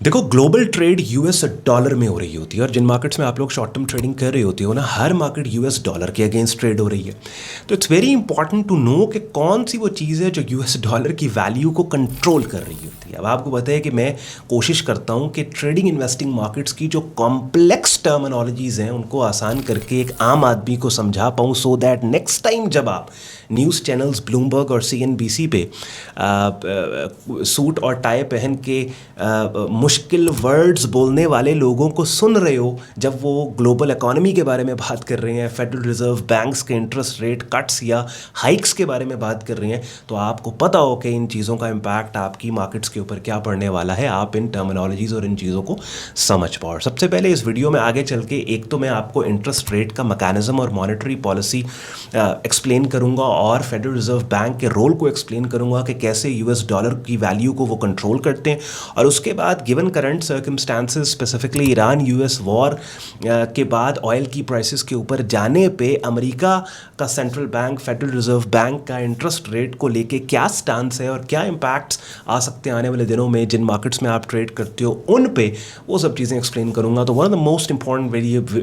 देखो, global trade US dollar में हो रही होती है और जिन मार्केट्स में आप लोग शॉर्ट टर्म ट्रेडिंग कर रहे होते हो ना, हर मार्केट यूएस डॉलर के अगेंस्ट ट्रेड हो रही है। तो it's very important to know कि कौन सी वो चीज़ है जो यूएस डॉलर की वैल्यू को कंट्रोल कर रही होती है। अब आपको पता है कि मैं कोशिश करता हूँ कि ट्रेडिंग इन्वेस्टिंग मार्केट्स की जो कॉम्प्लेक्स टर्मिनोलॉजीज़ हैं उनको आसान करके एक आम आदमी को समझा पाऊँ, सो दैट नेक्स्ट टाइम जब आप न्यूज़ चैनल्स ब्लूमबर्ग और सीएनबीसी पे सूट और टाई पहन के मुश्किल वर्ड्स बोलने वाले लोगों को सुन रहे हो, जब वो ग्लोबल इकोनॉमी के बारे में बात कर रहे हैं, फेडरल रिजर्व बैंक्स के इंटरेस्ट रेट कट्स या हाइक्स के बारे में बात कर रहे हैं, तो आपको पता हो कि इन चीज़ों का इम्पैक्ट आपकी मार्केट्स के ऊपर क्या पड़ने वाला है। आप इन टर्मिनोलॉजीज़ और इन चीज़ों को समझ पाओ। सबसे पहले इस वीडियो में आगे चल के एक तो मैं आपको इंटरेस्ट रेट का मैकेनिज्म और मॉनेटरी पॉलिसी एक्सप्लेन करूंगा और फेडरल रिजर्व बैंक के रोल को एक्सप्लेन करूंगा कि कैसे यूएस डॉलर की वैल्यू को वो कंट्रोल करते हैं। और उसके बाद given current circumstances, specifically Iran US war के बाद ऑयल की प्राइसेस के ऊपर जाने पे अमेरिका का central bank, federal reserve bank का इंटरेस्ट रेट को लेके क्या स्टांस है और क्या इम्पैक्ट्स आ सकते हैं आने वाले दिनों में जिन मार्केट्स में आप ट्रेड करते हो उन पे, वो सब चीज़ें एक्सप्लेन करूंगा। तो one of the most important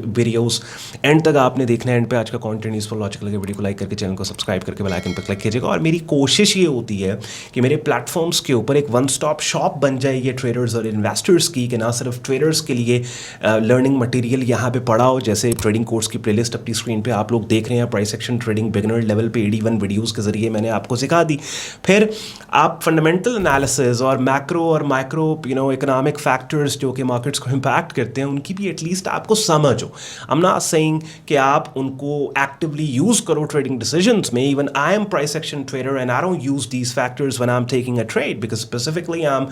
videos and तक आपने देखना है। एंड पे आज का कंटेंट यूजफुल लॉजिकल लगे, वीडियो को लाइक करके चैनल को सब्सक्राइब करके बेल आइकन पर क्लिक कीजिएगा। और मेरी कोशिश ये होती है कि मेरे प्लेटफॉर्म्स के ऊपर एक वन स्टॉप शॉप बन जाए ये ट्रेडर्स और इन्वेस्टर्स की, कि ना सिर्फ ट्रेडर्स के लिए लर्निंग मटेरियल यहाँ पे पड़ा हो, जैसे ट्रेडिंग कोर्स की प्लेलिस्ट अपनी स्क्रीन पे आप लोग देख रहे हैं, price action trading beginner level पे 81 वीडियोस के जरिए मैंने आपको सिखा दी। फिर आप फंडामेंटल एनालिसिस और मैक्रो और माइक्रो इकोनॉमिक फैक्टर्स जो कि मार्केट्स को इम्पैक्ट करते हैं उनकी भी एटलीस्ट आपको समझ हो। आई एम नॉट सेइंग कि आप उनको एक्टिवली यूज करो ट्रेडिंग डिसीजंस में। Even I am price action trader and I don't use these factors when I am taking a trade, because specifically I am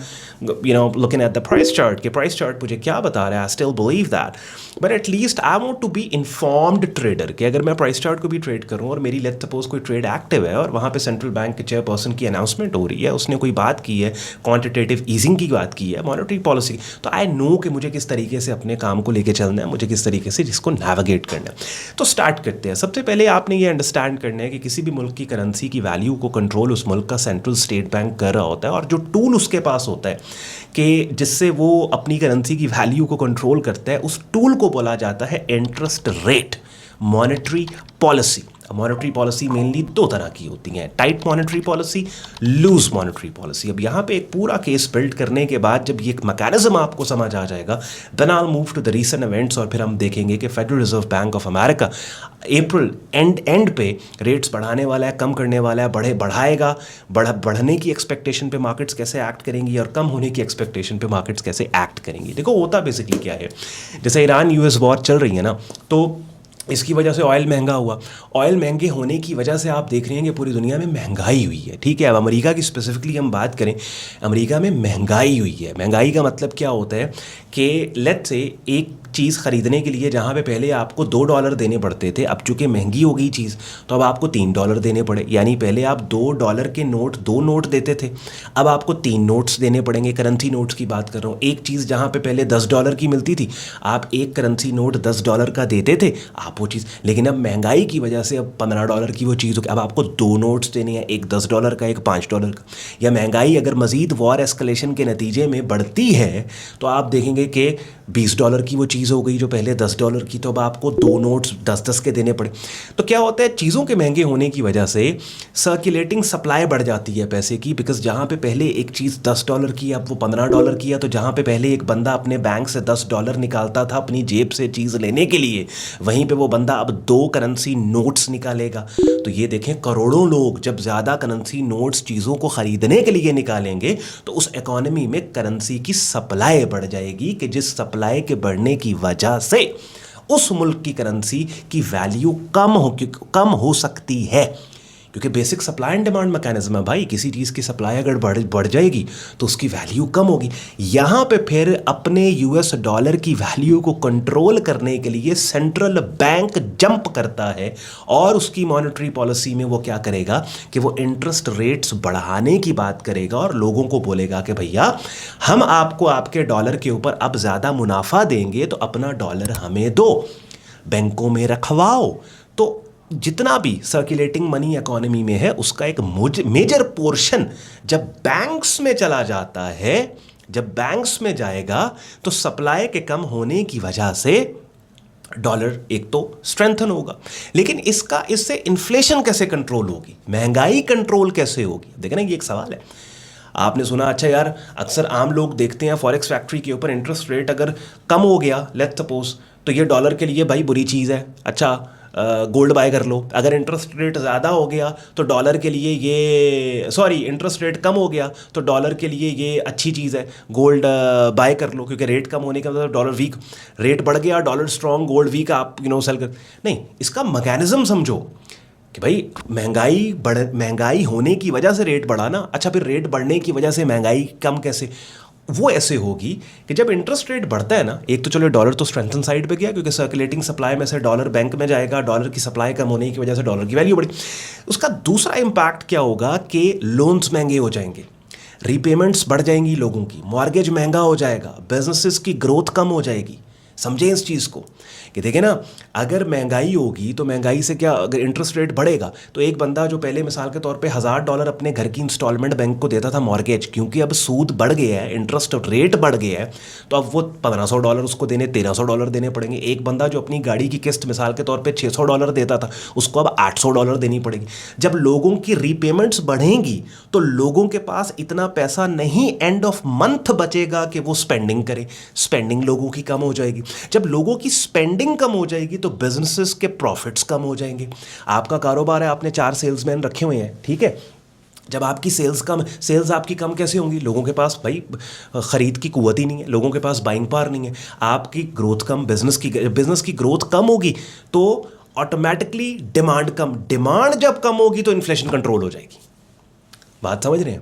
looking at the price chart कि price chart मुझे क्या बता रहा है। I still believe that, but at least I want to be informed trader कि अगर मैं price chart को भी ट्रेड करूं और मेरी लेट्स सपोज कोई ट्रेड एक्टिव है और वहां पे सेंट्रल बैंक के चेयरपर्सन की अनाउंसमेंट हो रही है, उसने कोई बात की है, क्वांटिटेटिव ईजिंग की बात की है, मॉनेटरी पॉलिसी, तो आई नो कि मुझे किस तरीके से अपने काम को लेके चलना है, मुझे किस तरीके से जिसको नेविगेट करना है। तो स्टार्ट करते हैं। सबसे पहले आपने ये अंडरस्टैंड करना है कि किसी भी मुल्क की करेंसी की वैल्यू को कंट्रोल उस मुल्क का सेंट्रल स्टेट बैंक कर रहा होता है, और जो टूल उसके पास होता है कि जिससे वो अपनी करेंसी की वैल्यू को कंट्रोल करता है, उस टूल को बोला जाता है interest rate, monetary policy. Monetary policy mainly दो तरह की होती हैं, tight monetary policy, loose monetary policy. अब यहाँ पे एक पूरा केस बिल्ड करने के बाद जब ये एक मैकेनिज्म आपको समझ आ जाएगा, then I will move to the recent events और फिर हम देखेंगे कि federal reserve bank of America April end पे रेट्स बढ़ाने वाला है, कम करने वाला है, बढ़ाएगा, बढ़ने की एक्सपेक्टेशन पे मार्केट्स कैसे एक्ट करेंगी और कम होने की एक्सपेक्टेशन पे मार्केट्स कैसे एक्ट करेंगी। देखो, होता बेसिकली क्या है, जैसे ईरान यूएस वॉर चल रही है ना, तो इसकी वजह से ऑयल महंगा हुआ। ऑयल महंगे होने की वजह से आप देख रहे हैं कि पूरी दुनिया में महंगाई हुई है। ठीक है, अब अमेरिका की स्पेसिफिकली हम बात करें, अमेरिका में महंगाई हुई है। महंगाई का मतलब क्या होता है कि लेट्स से एक चीज़ ख़रीदने के लिए जहाँ पे पहले आपको $2 देने पड़ते थे, अब चूँकि महंगी हो गई चीज़ तो अब आपको $3 देने पड़े। यानी पहले आप $2 के नोट, 2 नोट देते थे, अब आपको 3 नोट्स देने पड़ेंगे। करेंसी नोट्स की बात कर रहा हूँ। एक चीज़ जहाँ पे पहले $10 की मिलती थी, आप एक करेंसी नोट $10 का देते थे आप वो चीज़, लेकिन अब महंगाई की वजह से अब $15 की वो चीज़ हो गई, अब आपको 2 नोट्स देने हैं, एक $10 का, एक $5 का। या महंगाई अगर मज़ीद वॉर एस्केलेशन के नतीजे में बढ़ती है तो आप देखेंगे कि $20 की वो चीज़ हो गई जो पहले $10 की, तो अब आपको 2 नोट्स 10-10 के देने पड़े। तो क्या होता है, चीज़ों के महंगे होने की वजह से सर्कुलेटिंग सप्लाई बढ़ जाती है पैसे की, बिकॉज जहाँ पे पहले एक चीज़ $10 की अब वो $15 की है, तो जहाँ पे पहले एक बंदा अपने बैंक से $10 निकालता था अपनी जेब से चीज़ लेने के लिए, वहीं पे वो बंदा अब 2 करेंसी नोट्स निकालेगा। तो ये देखें, करोड़ों लोग जब ज़्यादा करेंसी नोट्स चीज़ों को ख़रीदने के लिए निकालेंगे तो उस इकॉनमी में करेंसी की सप्लाई बढ़ जाएगी, कि जिस सप्लाई के बढ़ने की वजह से उस मुल्क की करेंसी की वैल्यू कम हो सकती है, क्योंकि basic supply and demand mechanism है भाई। किसी चीज़ की सप्लाई अगर बढ़ जाएगी तो उसकी वैल्यू कम होगी। यहाँ पे फिर अपने यूएस डॉलर की वैल्यू को कंट्रोल करने के लिए सेंट्रल बैंक जंप करता है और उसकी मॉनेटरी पॉलिसी में वो क्या करेगा कि वो इंटरेस्ट रेट्स बढ़ाने की बात करेगा और लोगों को बोलेगा कि भैया हम आपको आपके डॉलर के ऊपर अब ज़्यादा मुनाफा देंगे, तो अपना डॉलर हमें दो, बैंकों में रखवाओ। तो जितना भी सर्कुलेटिंग मनी इकोनॉमी में है उसका एक मेजर पोर्शन जब बैंक्स में चला जाता है, जब बैंक्स में जाएगा तो सप्लाई के कम होने की वजह से डॉलर एक तो स्ट्रेंथन होगा, लेकिन इससे इन्फ्लेशन कैसे कंट्रोल होगी, महंगाई कंट्रोल कैसे होगी? देखना ये एक सवाल है। आपने सुना, अच्छा यार, अक्सर आम लोग देखते हैं फॉरेक्स फैक्ट्री के ऊपर इंटरेस्ट रेट अगर कम हो गया लेट्स सपोज, तो ये डॉलर के लिए भाई बुरी चीज़ है। अच्छा, गोल्ड बाय कर लो। अगर इंटरेस्ट रेट ज़्यादा हो गया तो डॉलर के लिए ये, सॉरी, इंटरेस्ट रेट कम हो गया तो डॉलर के लिए ये अच्छी चीज़ है, गोल्ड बाय कर लो, क्योंकि रेट कम होने का मतलब डॉलर वीक, रेट बढ़ गया, डॉलर स्ट्रॉन्ग, गोल्ड वीक, आप सेल कर। नहीं, इसका मैकेनिज्म समझो कि भाई महंगाई होने की वजह से रेट बढ़ा ना। अच्छा, फिर रेट बढ़ने की वजह से महंगाई कम कैसे? वो ऐसे होगी कि जब इंटरेस्ट रेट बढ़ता है ना, एक तो चलो डॉलर तो स्ट्रेंथन साइड पे गया क्योंकि सर्कुलेटिंग सप्लाई में से डॉलर बैंक में जाएगा, डॉलर की सप्लाई कम होने की वजह से डॉलर की वैल्यू बढ़ी। उसका दूसरा इंपैक्ट क्या होगा कि लोन्स महंगे हो जाएंगे, रीपेमेंट्स बढ़ जाएंगी लोगों की, मॉर्गेज महंगा हो जाएगा, बिजनेसेस की ग्रोथ कम हो जाएगी। समझें इस चीज़ को कि देखिए ना, अगर महंगाई होगी तो महंगाई से क्या, अगर इंटरेस्ट रेट बढ़ेगा तो एक बंदा जो पहले मिसाल के तौर पे $1000 अपने घर की इंस्टॉलमेंट बैंक को देता था मॉर्गेज, क्योंकि अब सूद बढ़ गया है, इंटरेस्ट रेट बढ़ गया है, तो अब वो $1500 उसको देने, $1300 देने पड़ेंगे। एक बंदा जो अपनी गाड़ी की किस्त मिसाल के तौर पर $600 देता था, उसको अब $800 देनी पड़ेगी। जब लोगों की रीपेमेंट्स बढ़ेंगी तो लोगों के पास इतना पैसा नहीं एंड ऑफ मंथ बचेगा कि वो स्पेंडिंग करे, स्पेंडिंग लोगों की कम हो जाएगी। जब लोगों की स्पेंडिंग कम हो जाएगी तो बिजनेसेस के प्रॉफिट्स कम हो जाएंगे। आपका कारोबार है, आपने 4 सेल्समैन रखे हुए हैं, ठीक है, जब आपकी सेल्स आपकी कम कैसे होंगी? लोगों के पास भाई ख़रीद की कुव्वत ही नहीं है, लोगों के पास बाइंग पावर नहीं है, आपकी ग्रोथ कम, बिजनेस की ग्रोथ कम होगी तो ऑटोमेटिकली डिमांड कम, डिमांड जब कम होगी तो इन्फ्लेशन कंट्रोल हो जाएगी। बात समझ रहे हैं?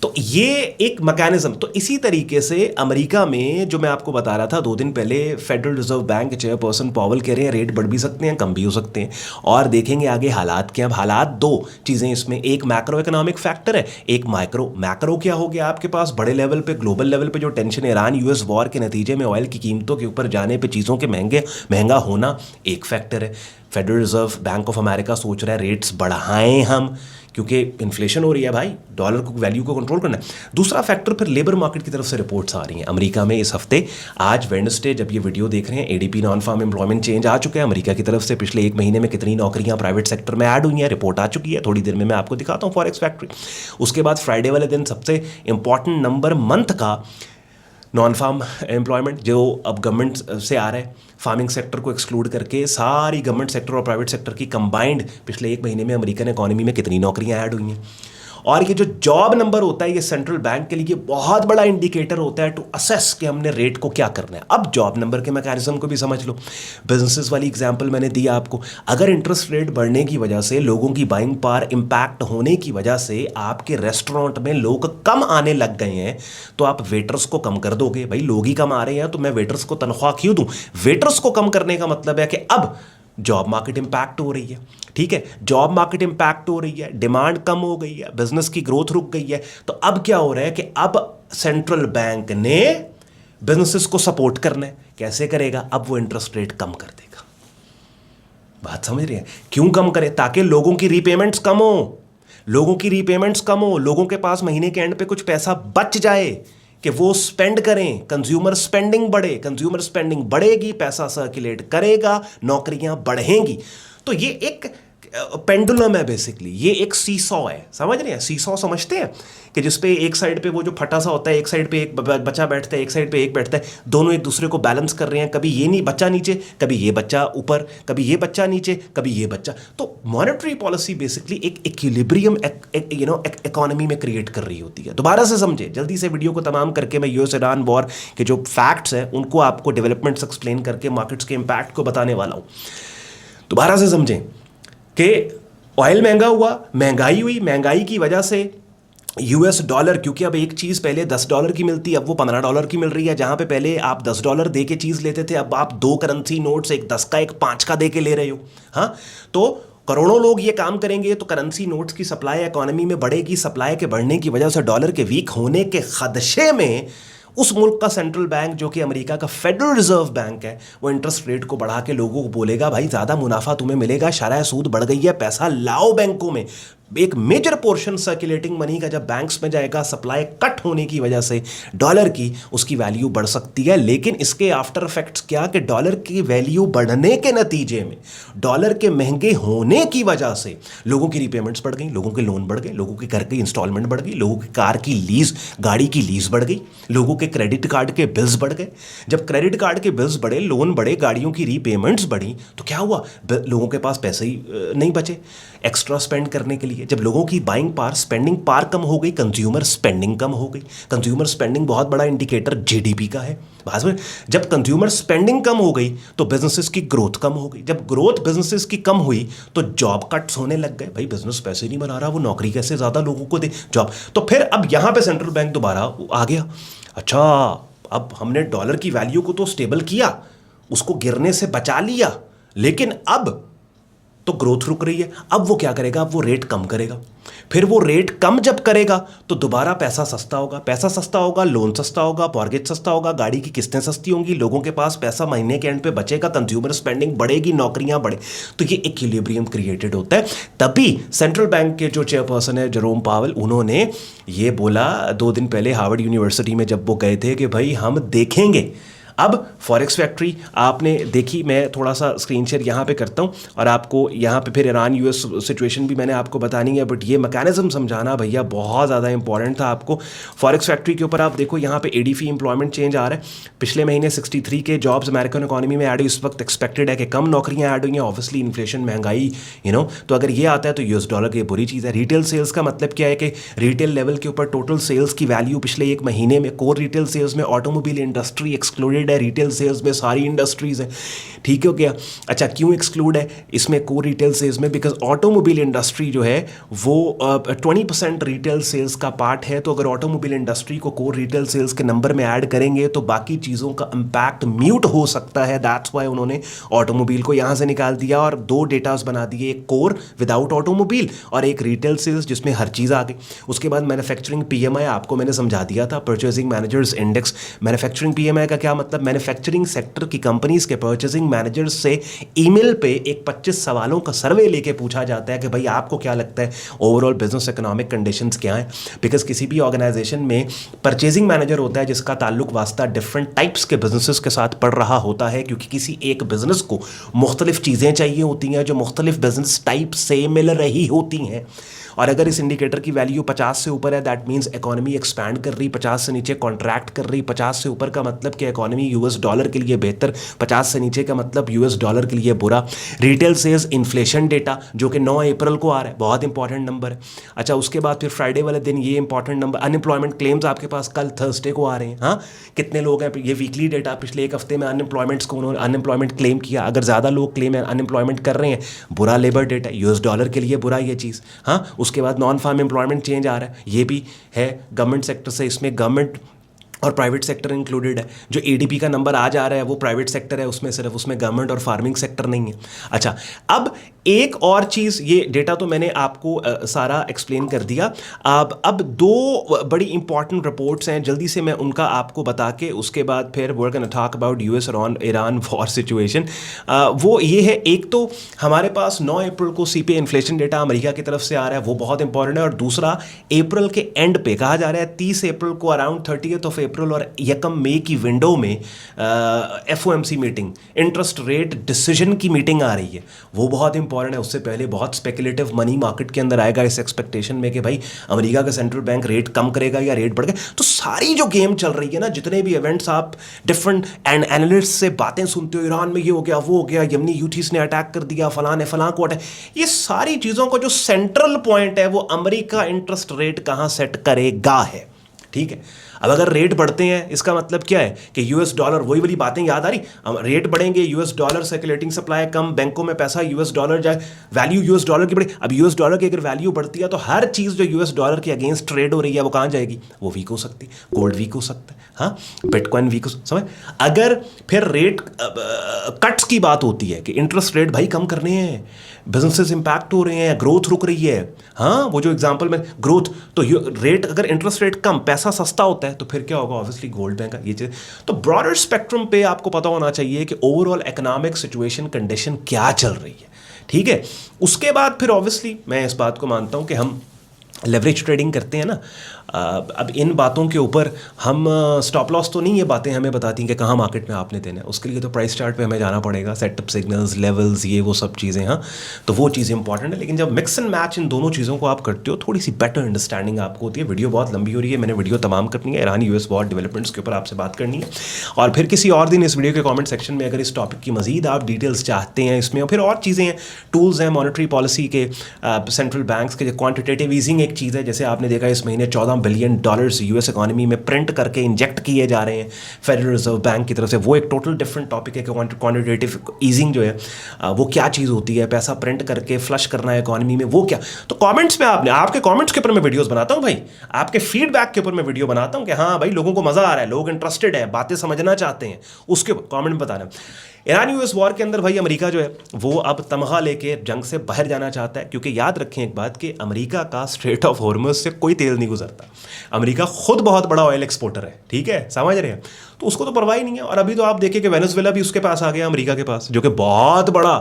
तो ये एक मैकेनिज्म। तो इसी तरीके से अमेरिका में जो मैं आपको बता रहा था 2 दिन पहले, फेडरल रिजर्व बैंक के चेयरपर्सन पॉवल कह रहे हैं रेट बढ़ भी सकते हैं, कम भी हो सकते हैं, और देखेंगे आगे हालात क्या। अब हालात 2 चीज़ें इसमें, एक मैक्रो इकोनॉमिक फैक्टर है, एक माइक्रो। मैक्रो क्या हो गया आपके पास? बड़े लेवल पे, ग्लोबल लेवल पे जो टेंशन, ईरान यूएस वॉर के नतीजे में ऑयल की कीमतों के ऊपर जाने पे चीज़ों के महंगा होना एक फैक्टर है। Federal reserve bank of America सोच रहा है रेट्स बढ़ाएं हम, क्योंकि इन्फ्लेशन हो रही है भाई, डॉलर को वैल्यू को कंट्रोल करना है। दूसरा फैक्टर फिर लेबर मार्केट की तरफ से रिपोर्ट्स आ रही हैं अमेरिका में इस हफ्ते। आज वेडनेसडे जब ये वीडियो देख रहे हैं, ADP non farm employment change आ चुका है अमेरिका की तरफ से। पिछले 1 महीने में कितनी नौकरियां प्राइवेट सेक्टर में ऐड हुई हैं, रिपोर्ट आ चुकी है, थोड़ी देर में मैं आपको दिखाता हूँ फॉरेक्स फैक्ट्री। उसके बाद फ्राइडे वाले दिन सबसे इंपॉर्टेंट नंबर मंथ का नॉन फार्म एम्प्लॉयमेंट जो अब गवर्नमेंट से आ रहा है, फार्मिंग सेक्टर को एक्सक्लूड करके सारी गवर्नमेंट सेक्टर और प्राइवेट सेक्टर की कंबाइंड पिछले 1 महीने में अमेरिकन इकोनॉमी में कितनी नौकरियां ऐड हुई हैं। और ये जो जॉब नंबर होता है, ये सेंट्रल बैंक के लिए बहुत बड़ा इंडिकेटर होता है टू असेस कि हमने रेट को क्या करना है। अब जॉब नंबर के मैकेनिज्म को भी समझ लो। बिजनेसेस वाली एग्जांपल मैंने दिया आपको। अगर इंटरेस्ट रेट बढ़ने की वजह से, लोगों की बाइंग पावर इंपैक्ट होने की वजह से आपके रेस्टोरेंट में लोग कम आने लग गए हैं, तो आप वेटर्स को कम कर दोगे। भाई लोग ही कम आ रहे हैं तो मैं वेटर्स को तनख्वाह क्यों दूं? वेटर्स को कम करने का मतलब है कि अब जॉब मार्केट इंपैक्ट हो रही है, ठीक है, जॉब मार्केट इंपैक्ट हो रही है, डिमांड कम हो गई है, बिजनेस की ग्रोथ रुक गई है। तो अब क्या हो रहा है कि अब सेंट्रल बैंक ने बिजनेसेस को सपोर्ट करना है। कैसे करेगा? अब वो इंटरेस्ट रेट कम कर देगा। बात समझ रहे हैं? क्यों कम करे? ताकि लोगों की रीपेमेंट्स कम हो, लोगों की रीपेमेंट्स कम हो, लोगों के पास महीने के एंड पे कुछ पैसा बच जाए कि वो स्पेंड करें, कंज्यूमर स्पेंडिंग बढ़े, कंज्यूमर स्पेंडिंग बढ़ेगी, पैसा सर्कुलेट करेगा, नौकरियां बढ़ेंगी। तो ये एक पेंडुलम है बेसिकली, ये एक सीसॉ है। समझ रहे हैं? सीसॉ समझते हैं कि जिसपे एक साइड पे वो जो फटा सा होता है, एक साइड पे एक बच्चा बैठता है, एक साइड पे एक बैठता है, दोनों एक दूसरे को बैलेंस कर रहे हैं। कभी ये नहीं बच्चा नीचे, कभी ये बच्चा ऊपर, कभी ये बच्चा नीचे, कभी ये बच्चा। तो मॉनेटरी पॉलिसी बेसिकली एक इक्विलिब्रियम इकोनॉमी में क्रिएट कर रही होती है। दोबारा से समझे, जल्दी से वीडियो को तमाम करके मैं यूएस ईरान वॉर के जो फैक्ट्स हैं उनको आपको डेवलपमेंट्स एक्सप्लेन करके मार्केट्स के इंपैक्ट को बताने वाला हूँ। दोबारा से समझें कि ऑयल महंगा हुआ, महंगाई हुई, महंगाई की वजह से यूएस डॉलर, क्योंकि अब एक चीज़ पहले $10 की मिलती, अब वो $15 की मिल रही है। जहाँ पे पहले आप $10 दे के चीज़ लेते थे, अब आप 2 करेंसी नोट्स, एक 10 का एक 5 का दे के ले रहे हो। हाँ, तो करोड़ों लोग ये काम करेंगे तो करेंसी नोट्स की सप्लाई इकोनॉमी में बढ़ेगी। सप्लाई के बढ़ने की वजह से डॉलर के वीक होने के खदशे में उस मुल्क का सेंट्रल बैंक, जो कि अमेरिका का फेडरल रिजर्व बैंक है, वो इंटरेस्ट रेट को बढ़ा के लोगों को बोलेगा भाई ज़्यादा मुनाफा तुम्हें मिलेगा, शरह सूद बढ़ गई है, पैसा लाओ बैंकों में, एक मेजर पोर्शन सर्कुलेटिंग मनी का जब बैंक्स में जाएगा, सप्लाई कट होने की वजह से डॉलर की, उसकी वैल्यू बढ़ सकती है। लेकिन इसके आफ्टर इफेक्ट्स क्या कि डॉलर की वैल्यू बढ़ने के नतीजे में, डॉलर के महंगे होने की वजह से लोगों की रीपेमेंट्स बढ़ गई, लोगों के लोन बढ़ गए, लोगों के घर की इंस्टॉलमेंट बढ़ गई, लोगों की कार की लीज, गाड़ी की लीज बढ़ गई, लोगों के क्रेडिट कार्ड के बिल्स बढ़ गए। जब क्रेडिट कार्ड के बिल्स बढ़े, लोन बढ़े, गाड़ियों की रीपेमेंट्स बढ़ी, तो क्या हुआ? लोगों के पास पैसे ही नहीं बचे एक्स्ट्रा स्पेंड करने के लिए। जब लोगों की बाइंग पावर, स्पेंडिंग पावर कम हो गई, कंज्यूमर स्पेंडिंग कम हो गई। कंज्यूमर स्पेंडिंग बहुत बड़ा इंडिकेटर जीडीपी का है। बाद में जब कंज्यूमर स्पेंडिंग कम हो गई तो बिजनेसेस की ग्रोथ कम हो गई। जब ग्रोथ बिजनेसेस की कम हुई तो जॉब कट्स होने लग गए। भाई बिजनेस पैसे नहीं बना रहा, वो नौकरी कैसे ज़्यादा लोगों को दे, जॉब। तो फिर अब यहां पे सेंट्रल बैंक दोबारा आ गया। अच्छा, अब हमने डॉलर की वैल्यू को तो स्टेबल किया, उसको गिरने से बचा लिया, लेकिन अब तो ग्रोथ रुक रही है। अब वो क्या करेगा? अब वो रेट कम करेगा। फिर वो रेट कम जब करेगा तो दोबारा पैसा सस्ता होगा। पैसा सस्ता होगा, लोन सस्ता होगा, मॉर्गेज सस्ता होगा, गाड़ी की किस्तें सस्ती होंगी, लोगों के पास पैसा महीने के एंड पे बचेगा, कंज्यूमर स्पेंडिंग बढ़ेगी, नौकरियां बढ़े। तो ये इक्विलिब्रियम क्रिएटेड होता है। तभी सेंट्रल बैंक के जो चेयरपर्सन है जेरोम पावेल, उन्होंने ये बोला 2 दिन पहले हार्वर्ड यूनिवर्सिटी में जब वो गए थे कि भाई हम देखेंगे। अब फॉरेक्स फैक्ट्री आपने देखी, मैं थोड़ा सा स्क्रीन शेयर यहाँ पे करता हूँ और आपको यहाँ पे फिर ईरान यूएस सिचुएशन भी मैंने आपको बतानी है, बट ये मैकेनिज्म समझाना भैया बहुत ज़्यादा इंपॉर्टेंट था आपको। फॉरेक्स फैक्ट्री के ऊपर आप देखो, यहाँ पे एडीपी एम्प्लॉयमेंट चेंज आ रहा है। पिछले महीने 63 के जॉब्स अमेरिकन इकोनॉमी में ऐड हुई। इस वक्त एक्सपेक्टेड है कि कम नौकरियाँ ऐड हुई हैं, ऑब्वियसली इन्फ्लेशन, महंगाई, तो अगर ये आता है तो यूएस डॉलर की बुरी चीज़ है। रिटेल सेल्स का मतलब क्या है कि रिटेल लेवल के ऊपर टोटल सेल्स की वैल्यू पिछले एक महीने में, कोर रिटेल सेल्स में ऑटोमोबाइल इंडस्ट्री एक्सक्लूडेड है, रिटेल सेल्स में सारी इंडस्ट्रीज है। ठीक हो गया? अच्छा, क्यों एक्सक्लूड है इसमें कोर रिटेल सेल्स में? बिकॉज ऑटोमोबाइल इंडस्ट्री जो है वो 20% रिटेल सेल्स का पार्ट है। तो अगर ऑटोमोबाइल इंडस्ट्री को कोर रिटेल सेल्स के नंबर में ऐड करेंगे तो बाकी चीज़ों का इंपैक्ट म्यूट हो सकता है। दैट्स वाई उन्होंने ऑटोमोबाइल को यहाँ से निकाल दिया और 2 डेटास बना दिए, एक कोर विदाउट ऑटोमोबाइल और एक रिटेल सेल्स जिसमें हर चीज़ आ गई। उसके बाद मैन्युफैक्चरिंग पीएमआई आपको मैंने समझा दिया था, purchasing managers index. Manufacturing PMI का क्या मतलब? मैन्युफैक्चरिंग सेक्टर की कंपनीज के परचेजिंग मैनेजर्स से ईमेल पे एक 25 सवालों का सर्वे लेके पूछा जाता है कि भाई आपको क्या लगता है ओवरऑल बिजनेस इकोनॉमिक कंडीशंस क्या हैं। बिकॉज किसी भी ऑर्गेनाइजेशन में परचेजिंग मैनेजर होता है जिसका ताल्लुक वास्ता डिफरेंट टाइप्स के बिजनेसेस के साथ पड़ रहा होता है, क्योंकि किसी एक बिजनेस को मुख्तलिफ चीज़ें चाहिए होती हैं जो मुख्तलिफ बिजनेस टाइप से मिल रही होती हैं। और अगर इस इंडिकेटर की वैल्यू 50 से ऊपर है, दैट मीन्स इकोनॉमी एक्सपैंड कर रही, 50 से नीचे कॉन्ट्रैक्ट कर रही। 50 से ऊपर का मतलब कि इकोनॉमी यूएस डॉलर के लिए बेहतर, 50 से नीचे का मतलब यूएस डॉलर के लिए बुरा। रिटेल सेल्स इन्फ्लेशन डेटा जो कि 9 अप्रैल को आ रहा है, बहुत इंपॉर्टेंट नंबर है। अच्छा, उसके बाद फिर फ्राइडे वाले दिन ये इंपॉर्टेंट नंबर, अनएम्प्लॉयमेंट क्लेम्स आपके पास कल थर्सडे को आ रहे हैं। हाँ, कितने लोग हैं? ये वीकली डेटा, पिछले एक हफ्ते में अनएम्प्लॉयमेंट्स को उन्होंने अनएम्प्लॉयमेंट क्लेम किया। अगर ज़्यादा लोग क्लेम अनएम्प्लॉयमेंट कर रहे हैं, बुरा लेबर डेटा, यूएस डॉलर के लिए बुरा ये चीज़। हाँ, उसके बाद नॉन फार्म एम्प्लॉयमेंट चेंज आ रहा है, ये भी है गवर्नमेंट सेक्टर से। इसमें गवर्नमेंट और प्राइवेट सेक्टर इंक्लूडेड है। जो एडीपी का नंबर आज आ रहा है वो प्राइवेट सेक्टर है, उसमें सिर्फ उसमें गवर्नमेंट और फार्मिंग सेक्टर नहीं है। अच्छा, अब एक और चीज़, ये डेटा तो मैंने आपको सारा एक्सप्लेन कर दिया। अब 2 बड़ी इंपॉर्टेंट रिपोर्ट्स हैं, जल्दी से मैं उनका आपको बता के उसके बाद फिर we are gonna talk about US और ईरान वॉर सिचुएशन। वो ये है, एक तो हमारे पास 9 अप्रैल को सीपीआई इन्फ्लेशन डेटा अमेरिका की तरफ से आ रहा है, वो बहुत इंपॉर्टेंट है। और दूसरा, अप्रैल के एंड पे कहा जा रहा है 30 अप्रैल को अराउंड 30 अप्रैल और 1 मई की विंडो में FOMC meeting, interest rate decision की मीटिंग आ रही है, वो बहुत इंपॉर्टेंट है। उससे पहले बहुत स्पेकुलेटिव मनी मार्केट के अंदर आएगा इस एक्सपेक्टेशन में कि भाई अमेरिका का सेंट्रल बैंक रेट कम करेगा या रेट बढ़ेगा। तो सारी जो गेम चल रही है ना, जितने भी इवेंट्स आप डिफरेंट एनालिस्ट से बातें सुनते हो, ईरान में ये हो गया, वो हो गया, यमनी यूथीस ने अटैक कर दिया, फलां ने फलां को अटैक, ये सारी चीज़ों का जो सेंट्रल पॉइंट है वो अमेरिका इंटरेस्ट रेट कहाँ सेट करेगा है। ठीक है, अब अगर रेट बढ़ते हैं इसका मतलब क्या है कि यूएस डॉलर, वही वाली बातें याद आ रही, रेट बढ़ेंगे, यूएस डॉलर सर्कुलेटिंग सप्लाई कम, बैंकों में पैसा यूएस डॉलर जाए, वैल्यू यूएस डॉलर की बढ़े। अब यूएस डॉलर की अगर वैल्यू बढ़ती है तो हर चीज़ जो यूएस डॉलर के अगेंस्ट ट्रेड हो रही है वो कहाँ जाएगी? वो वीक हो सकती है, गोल्ड वीक हो सकता है, हाँ, बिटकॉइन वीक हो, समझ। अगर फिर रेट कट्स की बात होती है कि इंटरेस्ट रेट भाई कम करने हैं, बिजनेसेस इंपैक्ट हो रहे हैं, ग्रोथ रुक रही है, हाँ, वो जो एग्जांपल में ग्रोथ, तो रेट, अगर इंटरेस्ट रेट कम, पैसा सस्ता होता है तो फिर क्या होगा? ऑब्वियसली गोल्ड महंगा, ये चीज़। तो ब्रॉडर स्पेक्ट्रम पे आपको पता होना चाहिए कि ओवरऑल इकोनॉमिक सिचुएशन कंडीशन क्या चल रही है। ठीक है। उसके बाद फिर ऑब्वियसली मैं इस बात को मानता हूँ कि हम लेवरेज ट्रेडिंग करते हैं ना, अब इन बातों के ऊपर हम स्टॉप लॉस तो नहीं, ये बातें हमें बताती हैं कि कहाँ मार्केट में आपने देना है, उसके लिए तो प्राइस चार्ट पे हमें जाना पड़ेगा, सेटअप सिग्नल्स, लेवल्स, ये वो सब चीज़ें, हाँ तो वो चीज़ें इंपॉर्टेंट है। लेकिन जब मिक्स एंड मैच इन दोनों चीज़ों को आप करते हो, थोड़ी सी बेटर अंडरस्टैंडिंग आपको होती है। वीडियो बहुत लंबी हो रही है, मैंने वीडियो तमाम करनी है, ईरान यूएस वॉर डेवलपमेंट्स के ऊपर आपसे बात करनी है, और फिर किसी और दिन इस वीडियो के कॉमेंट सेक्शन में अगर इस टॉपिक की मजीद आप डिटेल्स चाहते हैं इसमें, और फिर और चीज़ें हैं, टूल्स हैं, मॉनेटरी पॉलिसी के, सेंट्रल बैंक्स के, क्वान्टिटेटिव ईजिंग एक चीज़ है, जैसे आपने देखा इस महीने $14 बिलियन यूएस इकोनॉमी में प्रिंट करके इंजेक्ट किए जा रहे हैं फेडरल रिजर्व बैंक की तरफ से। वो एक टोटल डिफरेंट टॉपिक है कि क्वांटिटेटिव ईजिंग जो है वो क्या चीज़ होती है, पैसा प्रिंट करके फ्लश करना है इकोनॉमी में, वो क्या। तो कमेंट्स में आपके कमेंट्स के ऊपर मैं वीडियोस बनाता हूं भाई, आपके फीडबैक के ऊपर मैं वीडियो बनाता हूं कि हाँ भाई लोगों को मज़ा आ रहा है, लोग इंटरेस्टेड हैं, बातें समझना चाहते हैं, उसके कमेंट में बताना। ईरान यूएस वॉर के अंदर भाई अमेरिका जो है वो अब तमगा लेके जंग से बाहर जाना चाहता है, क्योंकि याद रखें एक बात कि अमेरिका का स्ट्रेट ऑफ हॉर्मुज़ से कोई तेल नहीं गुजरता। अमेरिका खुद बहुत बड़ा ऑयल एक्सपोर्टर है, ठीक है, समझ रहे हैं, तो उसको तो परवाह ही नहीं है। और अभी तो आप देखें कि वेनेजुएला भी उसके पास आ गया, अमेरिका के पास, जो कि बहुत बड़ा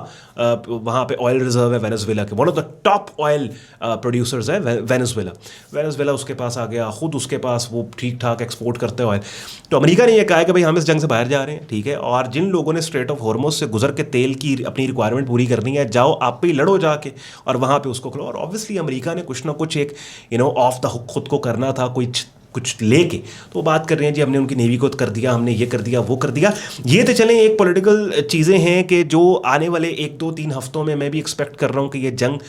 वहाँ पे ऑयल रिजर्व है वेनेजुएला के, one of the top oil producers है वेनेजुएला उसके पास आ गया, खुद उसके पास वो ठीक ठाक एक्सपोर्ट करते हैं ऑयल। तो अमेरिका ने यह कहा है कि भाई हम इस जंग से बाहर जा रहे हैं, ठीक है, और जिन लोगों ने स्ट्रेट ऑफ हॉर्मुज़ से गुजर के तेल की अपनी रिक्वायरमेंट पूरी करनी है, जाओ आप पे लड़ो जाके और वहाँ पे उसको करो। और ऑब्वियसली अमेरिका ने कुछ ना कुछ एक ऑफ द हुक खुद को करना था, कुछ लेके, तो बात कर रहे हैं जी हमने उनकी नेवी को कर दिया, हमने ये कर दिया, वो कर दिया। ये तो चलें एक पॉलिटिकल चीज़ें हैं कि जो आने वाले 1-2-3 हफ्तों में मैं भी एक्सपेक्ट कर रहा हूँ कि ये जंग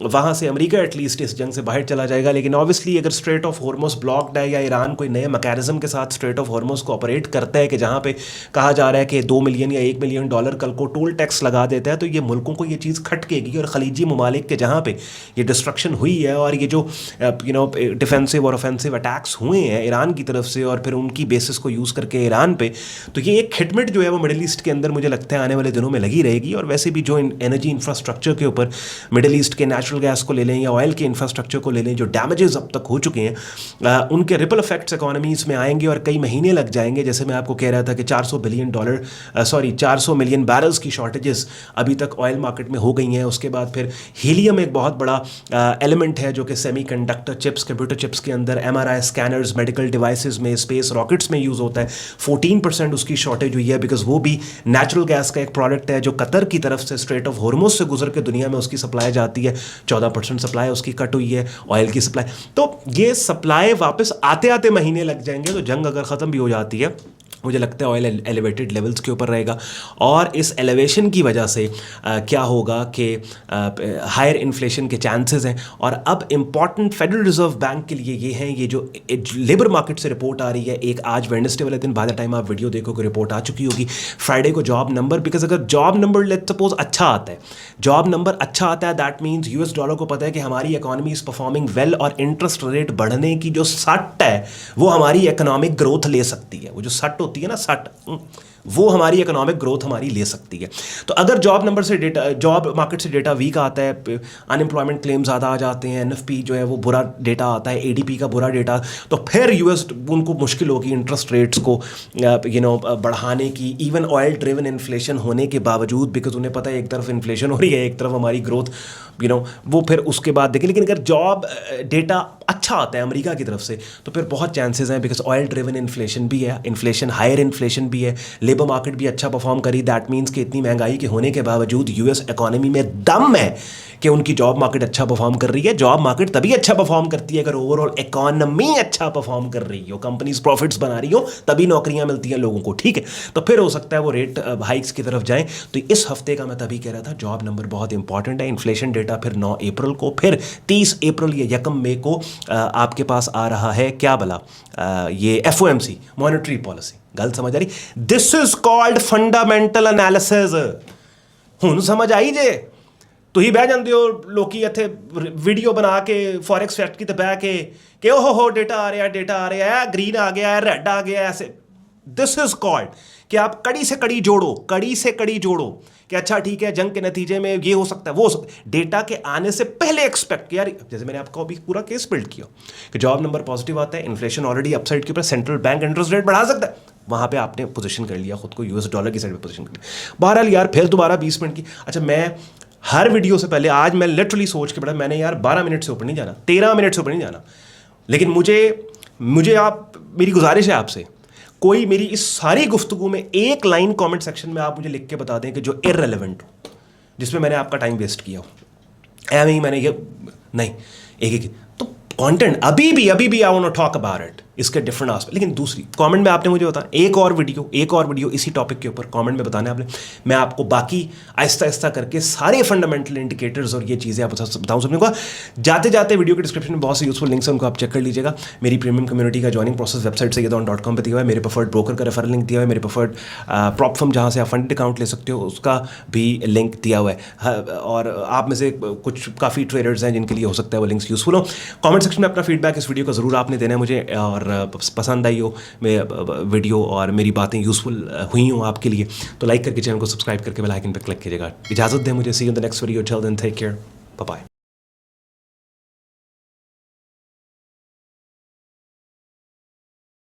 वहाँ से अमेरिका एटलीस्ट इस जंग से बाहर चला जाएगा। लेकिन ऑब्वियसली अगर स्ट्रेट ऑफ हॉर्मुज़ ब्लॉक्ड है या ईरान कोई नए मैकेनिज्म के साथ स्ट्रेट ऑफ हॉर्मुज़ को ऑपरेट करता है कि जहाँ पे कहा जा रहा है कि $2 मिलियन या $1 मिलियन कल को टोल टैक्स लगा देता है, तो ये मुल्कों को ये चीज़ खटकेगी। और खलीजी ममालिक के जहाँ पे ये डिस्ट्रक्शन हुई है और ये जो डिफेंसिव और ऑफेंसिव अटैक्स हुए हैं ईरान की तरफ से और फिर उनकी बेसिस को यूज़ करके ईरान पे, तो ये एक खिटमिट जो है वो मिडिल ईस्ट के अंदर मुझे लगता है आने वाले दिनों में लगी रहेगी। और वैसे भी जो एनर्जी इंफ्रास्ट्रक्चर के ऊपर मिडिल ईस्ट के नेचुरल गैस को ले लें या ऑयल के इंफ्रास्ट्रक्चर को ले लें, जो डैमेजेस अब तक हो चुके हैं उनके रिपल इफेक्ट्स इकोनॉमीज़ में आएंगे और कई महीने लग जाएंगे। जैसे मैं आपको कह रहा था कि $400 मिलियन बैरल्स की शॉर्टेजेस अभी तक ऑयल मार्केट में हो गई हैं। उसके बाद फिर हीलियम एक बहुत बड़ा एलिमेंट है जो कि सेमीकंडक्टर चिप्स, कंप्यूटर चिप्स के अंदर, MRI स्कैनर्स, मेडिकल डिवाइसेस में, स्पेस रॉकेट्स में यूज़ होता है। 14% उसकी शॉर्टेज हुई है बिकॉज वो भी नेचुरल गैस का एक प्रोडक्ट है जो कतर की तरफ से स्ट्रेट ऑफ हॉर्मुज़ से गुजर के दुनिया में उसकी सप्लाई जाती है। 14% सप्लाई उसकी कट हुई है, ऑयल की सप्लाई। तो ये सप्लाई वापस आते आते महीने लग जाएंगे। तो जंग अगर ख़त्म भी हो जाती है, मुझे लगता है ऑयल एलिवेटेड लेवल्स के ऊपर रहेगा। और इस एलिवेशन की वजह से क्या होगा कि हायर इन्फ्लेशन के चांसेस हैं। और अब इम्पॉर्टेंट फेडरल रिजर्व बैंक के लिए ये हैं, ये जो लेबर मार्केट से रिपोर्ट आ रही है, एक आज वेडनेसडे वाले दिन, बाद टाइम आप वीडियो देखोगे रिपोर्ट आ चुकी होगी, फ्राइडे को जॉब नंबर। बिकॉज अगर जॉब नंबर लेट्स सपोज अच्छा आता है, जॉब नंबर अच्छा आता है, दैट मीन्स यूएस डॉलर को पता है कि हमारी इकोनॉमी इज परफॉर्मिंग वेल और इंटरेस्ट रेट बढ़ने की जो सट है वो हमारी इकोनॉमिक ग्रोथ ले सकती है। वो जो सट होती है ना, सट, वो हमारी इकोनॉमिक ग्रोथ हमारी ले सकती है। तो अगर जॉब नंबर से डेटा, जॉब मार्केट से डेटा वीक आता है, अनएम्प्लॉयमेंट क्लेम ज़्यादा आ जाते हैं, एनएफपी जो है वो बुरा डेटा आता है, एडीपी का बुरा डेटा, तो फिर यूएस उनको मुश्किल होगी इंटरेस्ट रेट्स को बढ़ाने की, इवन ऑयल ड्रिवन इन्फ्लेशन होने के बावजूद, बिकॉज उन्हें पता है एक तरफ इन्फ्लेशन हो रही है, एक तरफ हमारी ग्रोथ वो फिर उसके बाद देखें। लेकिन अगर जॉब डेटा अच्छा आता है अमेरिका की तरफ से, तो फिर बहुत चांसेस हैं, बिकॉज ऑयल ड्रिवन इन्फ्लेशन भी है, इन्फ्लेशन हायर इन्फ्लेशन भी है, लेबर मार्केट भी अच्छा परफॉर्म करी। दैट मीन्स कि इतनी महंगाई के होने के बावजूद यूएस इकोनॉमी में दम है कि उनकी जॉब मार्केट अच्छा परफॉर्म कर रही है। जॉब मार्केट तभी अच्छा परफॉर्म करती है अगर ओवरऑल इकोनॉमी अच्छा परफॉर्म कर रही हो, कंपनीज प्रॉफिट्स बना रही हो, तभी नौकरियां मिलती हैं लोगों को, ठीक है। तो फिर हो सकता है वो रेट हाइक्स की तरफ जाएं। तो इस हफ्ते का मैं तभी कह रहा था जॉब नंबर बहुत इंपॉर्टेंट है। इन्फ्लेशन डेटा फिर 9 अप्रैल को, फिर 30 अप्रैल या 1 मई को आपके पास आ रहा है क्या भला, ये FOMC मॉनेटरी पॉलिसी। गल समझ आ रही? This is called fundamental analysis. हुन समझ आई जे? तुही बह जाते हो लोग इत्थे वीडियो बना के फॉरेक्स फैक्ट्री ते बह के ओहो डेटा आ रहा है, ग्रीन आ गया है, रेड आ गया है, ऐसे। दिस इज कॉल्ड कि आप कड़ी से कड़ी जोड़ो कि अच्छा ठीक है, जंग के नतीजे में ये हो सकता है, वो हो सकता है। डेटा के आने से पहले एक्सपेक्ट किया, जैसे मैंने आपको अभी पूरा केस बिल्ड किया कि जॉब नंबर पॉजिटिव आता है, इन्फ्लेशन ऑलरेडी अपसाइड के ऊपर, सेंट्रल बैंक इंटरेस्ट रेट बढ़ा सकता है, वहाँ पे आपने पोजीशन कर लिया खुद को, यूएस डॉलर की साइड पे पोजीशन कर लिया। बहरहाल यार फिर दोबारा 20 मिनट की, अच्छा मैं हर वीडियो से पहले आज मैं लिटरली सोच के पड़ा, मैंने यार 12 मिनट से ऊपर नहीं जाना, 13 मिनट से ऊपर नहीं जाना, लेकिन मुझे आप, मेरी गुजारिश है आपसे, कोई मेरी इस सारी गुफ्तगू में एक लाइन कमेंट सेक्शन में आप मुझे लिख के बता दें कि जो इररेलेवेंट हो, जिसमें मैंने आपका टाइम वेस्ट किया हो, ऐ नहीं मैंने ये नहीं, एक तो कंटेंट अभी भी I want to talk about it, इसके डिफरेंट आस्पेक्ट। लेकिन दूसरी कमेंट में आपने मुझे बताया एक और वीडियो इसी टॉपिक के ऊपर कमेंट में बताना है आपने, मैं आपको बाकी आहिस्ता आहिस्ता करके सारे फंडामेंटल इंडिकेटर्स और ये चीज़ें आप बताऊँ सबने को। जाते जाते वीडियो के डिस्क्रिप्शन में बहुत से यूजफुल लिंक्स हैं, उनको आप चेक कर लीजिएगा। मेरी प्रीमियम कम्युनिटी का ज्वाइनिंग प्रोसेस वेबसाइट सैयदौन.com पर दिया हुआ है, मेरे प्रेफर्ड ब्रोकर का रेफरल लिंक दिया हुआ है, मेरे प्रेफर्ड प्रॉप फर्म जहाँ से आप फंड अकाउंट ले सकते हो उसका भी लिंक दिया हुआ है, और आप में से कुछ काफ़ी ट्रेडर्स हैं जिनके लिए हो सकता है वो लिंक्स यूजफुल हो। कमेंट सेक्शन में अपना फीडबैक इस वीडियो का ज़रूर आपने देना है मुझे, और पसंद आई हो वीडियो और मेरी बातें यूजफुल हुई हों आपके लिए तो लाइक करके चैनल को सब्सक्राइब करके बेल आइकन पर क्लिक कीजिएगा। इजाज़त दें मुझे, see you in the next video, till then take care, bye bye.